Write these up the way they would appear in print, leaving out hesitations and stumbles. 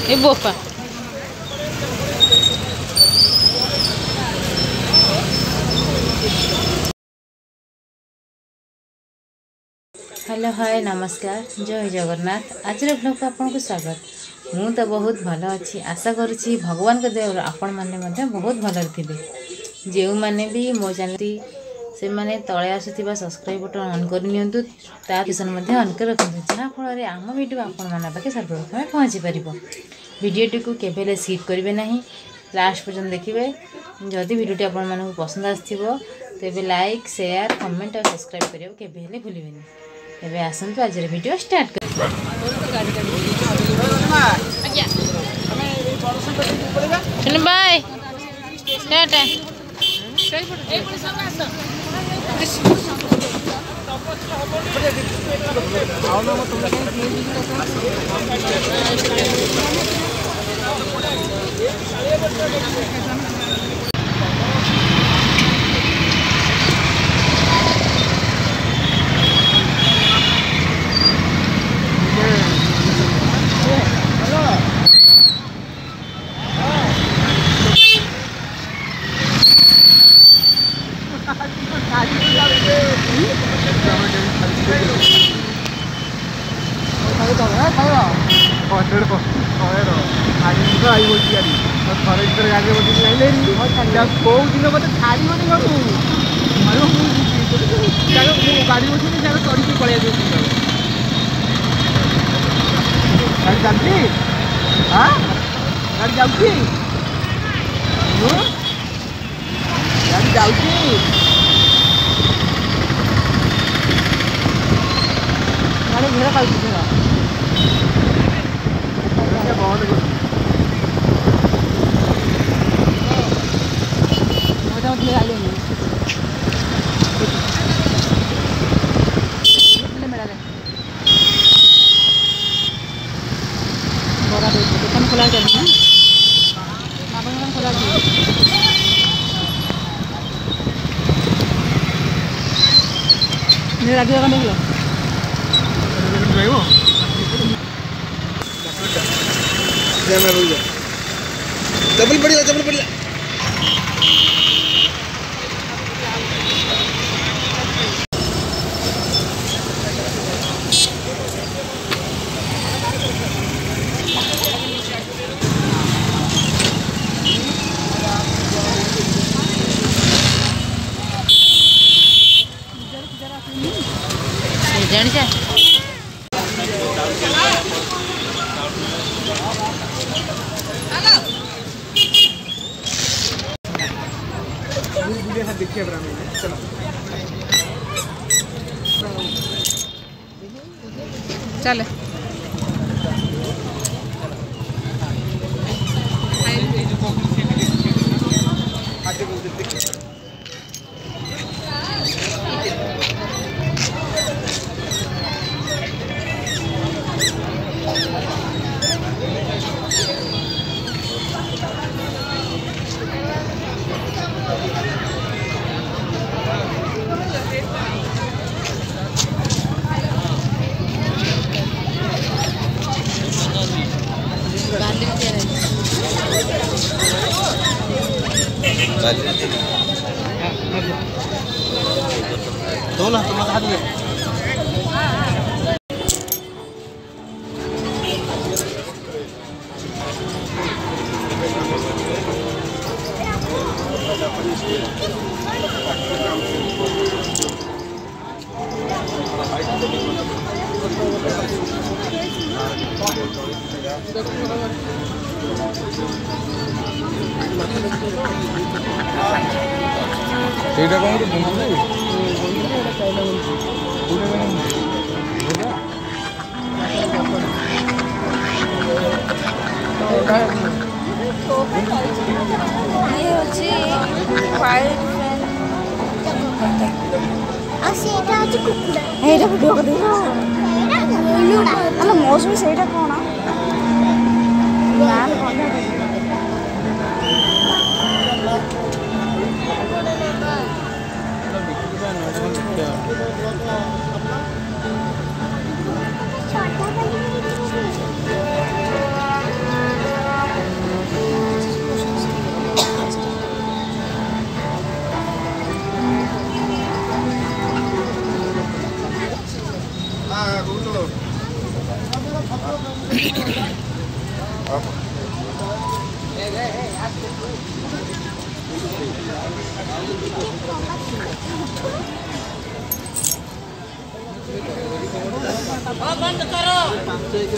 ए बोपा hello hi नमस्कार जय जगन्नाथ आज ब्लॉग को आपन को स्वागत। मु तो बहुत भल अच्छी आशा करुँची भगवान के दया आपण मैंने बहुत भल थे। जो मैंने भी मो चैनल से माने तले आसुवा सब्सक्राइब बटन ऑन करनी ताकि ऑन कर रखते जहाँफल आम वीडियो आपण पाखे सर्वप्रथम पहुँची पार। वीडियोटी को केवल स्किप करेंगे ना लास्ट पर्यटन देखिए। जदि वीडियोटी आपण मानक पसंद आसो तेज लाइक शेयर कमेंट और सब्सक्राइब करने केवे भूलें। तेज आसतु आज वीडियो स्टार्ट कर। बाय डबल बढ़िया देखिए चलो चल दो ना तुम हाथ में এইটা কোন তো বন্ধু নাই ये होची फाइव सेटा आज कुकुड़ा एटा वीडियो कर दियो अला मौसम सेटा कोन यार कोन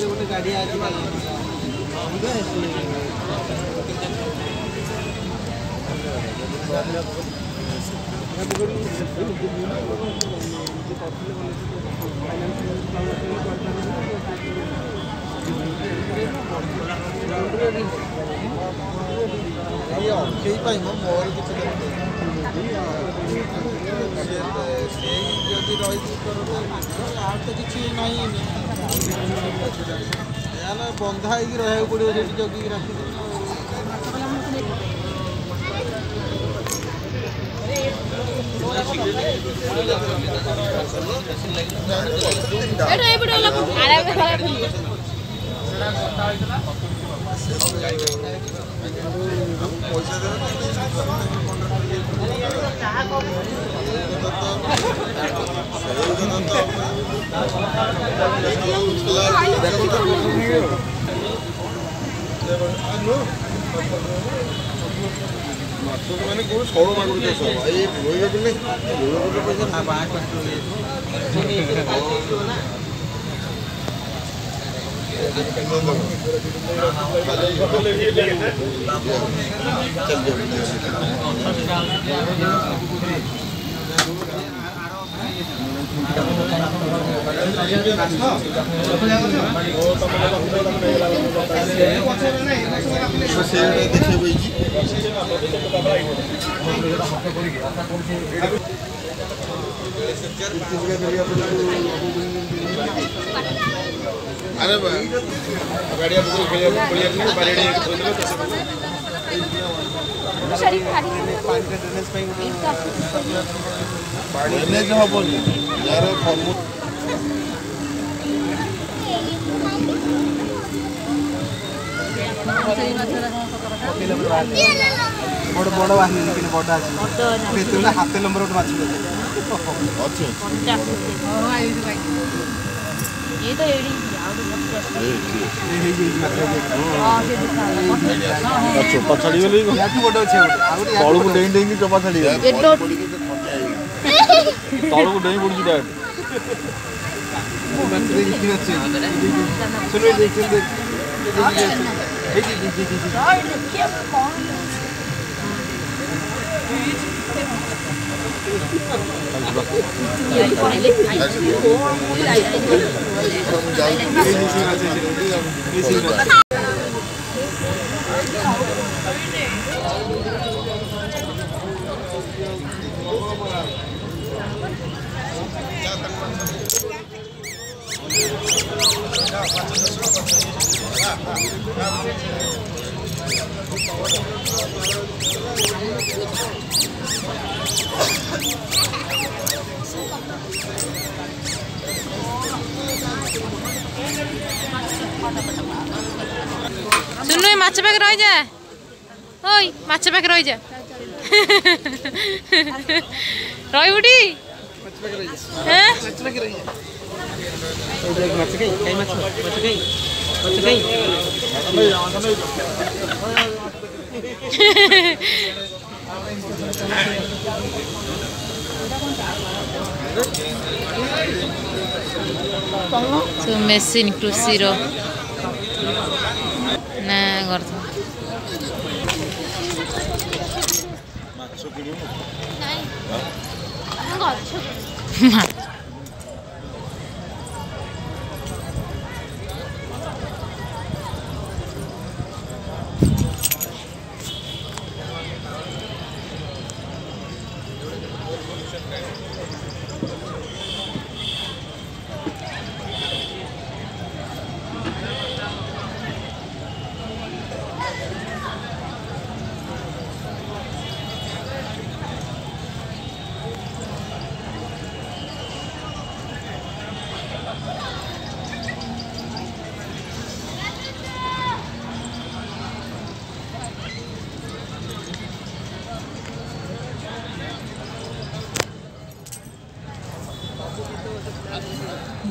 गोटे गाड़ी आज मोर किसी बंधा हो रहा पड़ो जगिक राखी मैंने कौन छोड़ो मांगो तो सब ये रोइबे बोले रोइबे पैसा ना बात अरे गाड़िया खेल बड़ बड़ बाहर लेकिन बड़ आछी हाथ नंबर गोटे माछ अच्छे ये तो एडी चोपा छाड़ी गली बड़ अच्छे तलू को डेई डेई चोपा छाड़ी तलू को डेई पड़ी सुनो ये माछ पाक रही जा ओई माछ पाक रही जा रही उठी हैं तो मेसिन कृषि रो ना गर्छ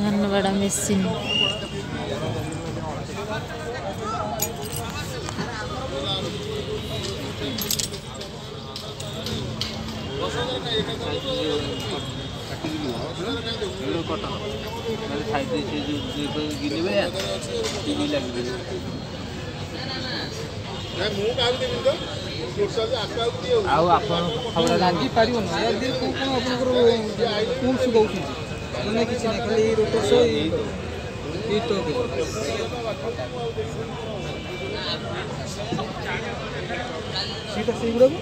धान बड़ा मेसिन ଲାଗି ପାରିବନି କ'ଣ ଆପଣଙ୍କର ଟୁଲ୍ସ ଦେଉଛନ୍ତି ମାନେ କିଛି ନାହିଁ ଖାଲି ରୋଟର ସହ ଏଇ ତ ସେଇଟା ସେଇଗୁଡ଼ାକୁ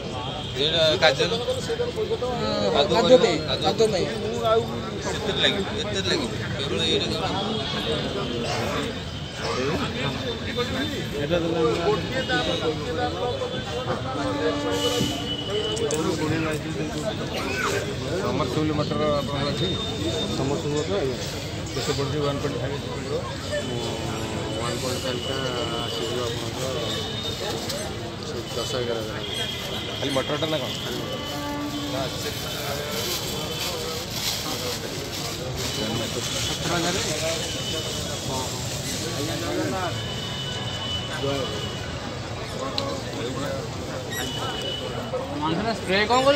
समरसूल मटर अच्छी समरसूल कैसे पड़े 1.5 1.5 का आस 10-11 खाली मटरटा ना कौन स्प्रे कौन कर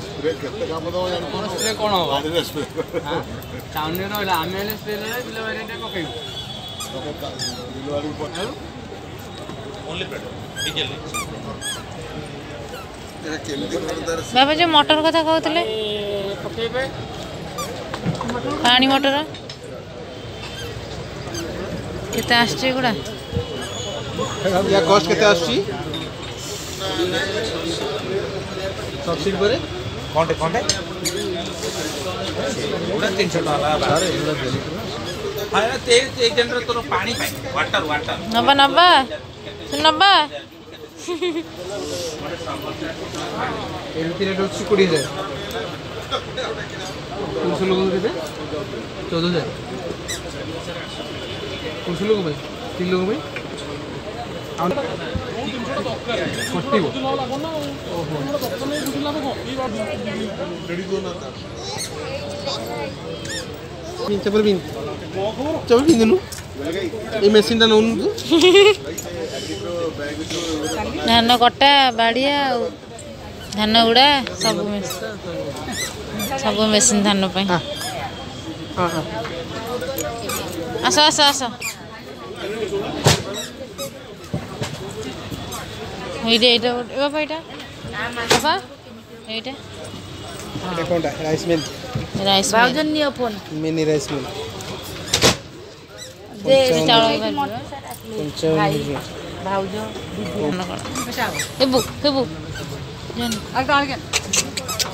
स्प्रे केते काम दो स्प्रे कौन हो स्प्रे टाउन रे रहला आमे स्प्रे रे बिलो वेरिएंट पकेइबो बिलो वाली पकाउ ओनली पेट डीजल एरा केमिकल करदार बाबा जो मटर कथा कहतले पकेइबे पानी मटर केते आछे गुडा या कॉस्ट केते आछी सब्सिडी पर कोंटे कोंटे उड़ा 300 डॉलर बाहर एला देली हां ते एक जनर तोर पानी पाई वाटर वाटर नबा नबा सुन नबा एमती रेट अच्छी 20,000 300 लोगों को देते 14,000 300 लोगों भाई 3 लोगों भाई चपल पिन देनु ये मेसिन टा नौनु तू धान कटा बाड़िया धान गुड़ा सब मेसिन धान पे आस आस आस এইটা এইটা বাবা এটা বাবা এইটা এটা কোনটা রাইস মিল ভাউজন নিও ফোন মিনি রাইস মিল দে চাউল ভাই ভাউজ হেবু হেবু জান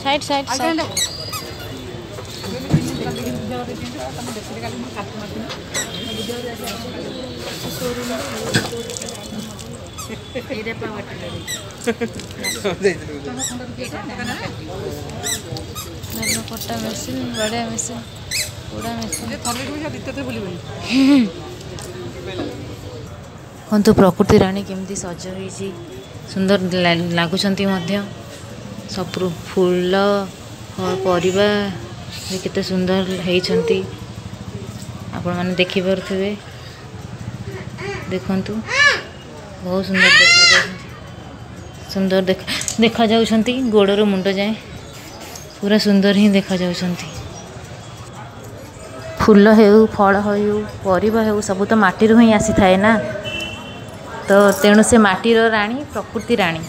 সাইড সাইড সাইড कटा मेसिन बड़े मेसिन बड़ा मेसिन तो प्रकृति राणी केमती सज होती सुंदर लगुंट सब फूल परिबा केते सुंदर होती आपण मैंने देखिपे देखु बहुत सुंदर देखा जाउछंती गोड़र मुंड जाए पूरा सुंदर ही देखा जाउछंती फूल हो फल हो परिबा हो सब तो माटी ही आसी थाए ना तो तेणु से माटीर राणी प्रकृति राणी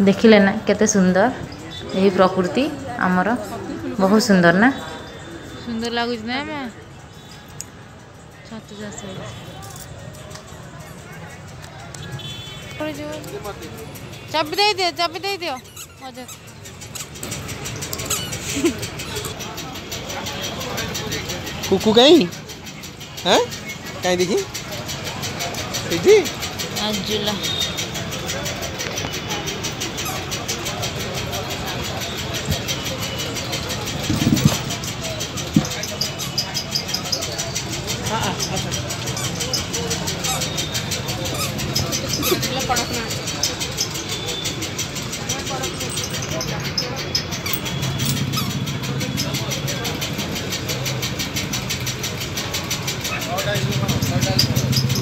देखिले ना केते सुंदर यही प्रकृति आमर बहुत सुंदर ना सुंदर लगुच ना माँ छतु चाष चाबी दे दियो मजा कुकु कहीं हैं कहीं देखी जी आजुला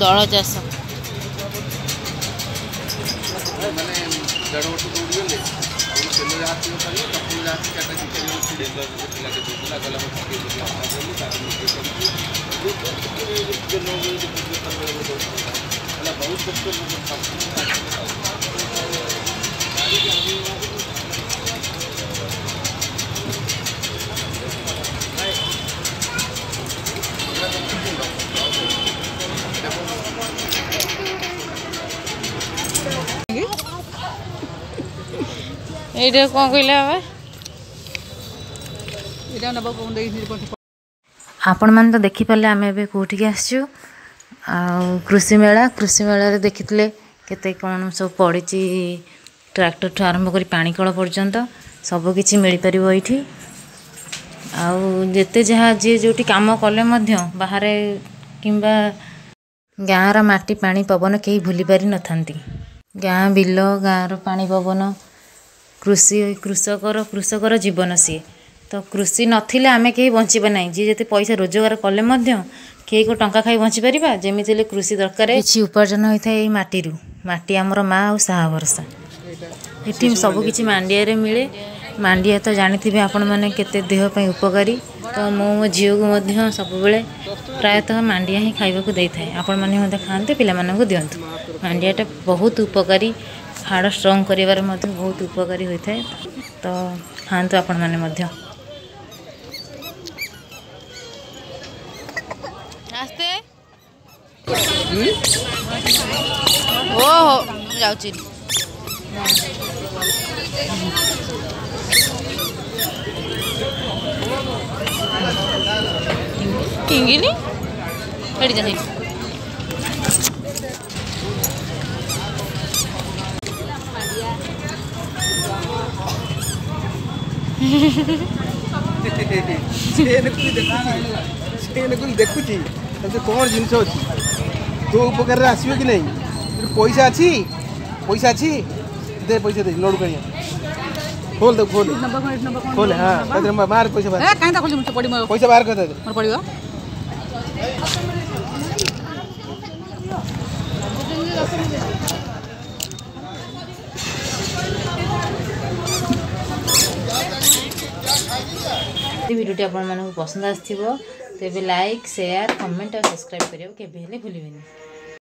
ଦଳ ଚାଷ এইটা କ'ଣ କହିଲେ ବାବା ଆପଣମାନେ ତ ଦେଖିପାରିଲେ ଆମେ ଏବେ କେଉଁଠିକି ଆସିଛୁ ଆଉ କୃଷି ମେଳାରେ ଦେଖିଥିଲେ କେତେ କ'ଣ ସବୁ ପଡ଼ିଛି ଟ୍ରାକ୍ଟରଠୁ ଆରମ୍ଭ କରି ପାଣି କଳ ପର୍ଯ୍ୟନ୍ତ ସବୁକିଛି ମିଳିପାରିବ ଏଇଠି ଆଉ ଯେତେ ଯାହା ଯିଏ ଯେଉଁଠି କାମ କଲେ ମଧ୍ୟ ବାହାରେ କିମ୍ବା ଗାଁର ମାଟି ପାଣି ପବନ କେହି ଭୁଲି ପାରିନଥାନ୍ତି ଗାଁ ବିଲ ଗାଁର ପାଣି ପବନ କୃଷକର ଜୀବନ ସିଏ ତ କୃଷି ନଥିଲେ ଆମେ କେହି ବଞ୍ଚିବା ନାହିଁ ଯିଏ ଯେତେ ପଇସା ରୋଜଗାର କଲେ ମଧ୍ୟ କେହି କେଉଁ ଟଙ୍କା ଖାଇ ବଞ୍ଚିପାରିବା ଯେମିତି ହେଲେ କୃଷି ଦରକାର କିଛି ଉପାର୍ଜନ ହୋଇଥାଏ ଏଇ ମାଟିରୁ ମାଟି ଆମର ମା ଆଉ ସାହା ଭରସା ଏଠି ସବୁକିଛି ମାଣ୍ଡିଆରେ ମିଳେ ମାଣ୍ଡିଆ ତ ଜାଣିଥିବେ ଆପଣମାନେ କେତେ ଦେହ ପାଇଁ ଉପକାରୀ ତ ମୁଁ ମୋ ଝିଅକୁ ମଧ୍ୟ ସବୁବେଳେ ପ୍ରାୟତଃ ମାଣ୍ଡିଆ ହିଁ ଖାଇବାକୁ ଦେଇଥାଏ ଆପଣମାନେ ମଧ୍ୟ ଖାଆନ୍ତୁ ପିଲାମାନଙ୍କୁ ଦିଅନ୍ତୁ ମାଣ୍ଡିଆଟା ବହୁତ ଉପକାରୀ ହାଡ଼ ଷ୍ଟ୍ରଙ୍ଗ କରିବାରେ ମଧ୍ୟ ବହୁତ ଉପକାରୀ ହୋଇଥାଏ ତ ଖାଆନ୍ତୁ ଆପଣମାନେ ମଧ୍ୟ ଆସ୍ତେ ଓହୋ ଯାଉଛି ଟିଙ୍ଗିନି ଏଠି ଯା ଦେଖୁଛି କଣ ଜିନିଷ ଅଛି ତୋ ଉପକାରରେ ଆସିବ କି ନାହିଁ ପଇସା ଅଛି ଦେ ପଇସା ଦେ ଲଡ଼ୁ କାଣିଆ खोल दो खोल खोल हाँ बाहर पैसा बाहर पैसा बाहर कर दे पड़ियो भिडियोटी आपको पसंद आसो तेज लाइक शेयर कमेंट और सब्सक्राइब करने के भूलें।